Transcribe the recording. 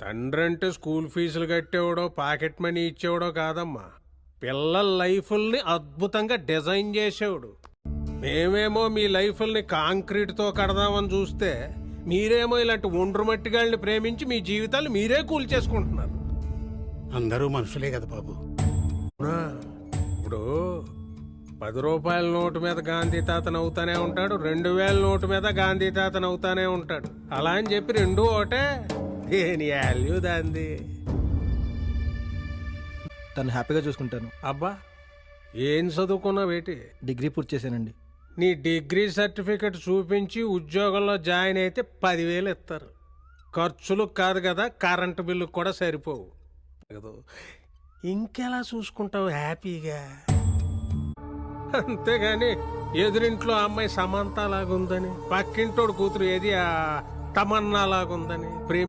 తండ్రి అంటే స్కూల్ ఫీజులు కట్టేవాడో పాకెట్ మనీ ఇచ్చేవాడో కాదమ్మా, పిల్లల లైఫ్ల్ని అద్భుతంగా డిజైన్ చేసేవాడు. మేమేమో మీ లైఫ్ల్ని కాంక్రీట్తో కడదామని చూస్తే మీరేమో ఇలాంటి ఒండ్రు మట్టిగాళ్ళని ప్రేమించి మీ జీవితాలు మీరే కూల్చేసుకుంటున్నారు. అందరూ మనుషులే కదా బాబు. ఇప్పుడు 10 రూపాయల నోటు మీద గాంధీ తాతను అవుతానే ఉంటాడు, 2000 నోటు మీద గాంధీ తాతను అవుతానే ఉంటాడు. అలా అని చెప్పి రెండు ఒకటే, దేని వాల్యూ దాంది. తను హ్యాపీగా చూసుకుంటాను. అబ్బా, ఏం చదువుకున్నావేటి? డిగ్రీ పూర్తి చేశానండి. నీ డిగ్రీ సర్టిఫికెట్ చూపించి ఉద్యోగంలో జాయిన్ అయితే 10,000 ఇస్తారు. ఖర్చులు కాదు కదా, కరెంటు బిల్లు కూడా సరిపోవు. ఇంకెలా చూసుకుంటావు హ్యాపీగా? అంతేగాని ఎదురింట్లో అమ్మాయి సమంత లాగుందని, పక్కింటోడు కూతురు ఏది తమన్నా లాగుందని,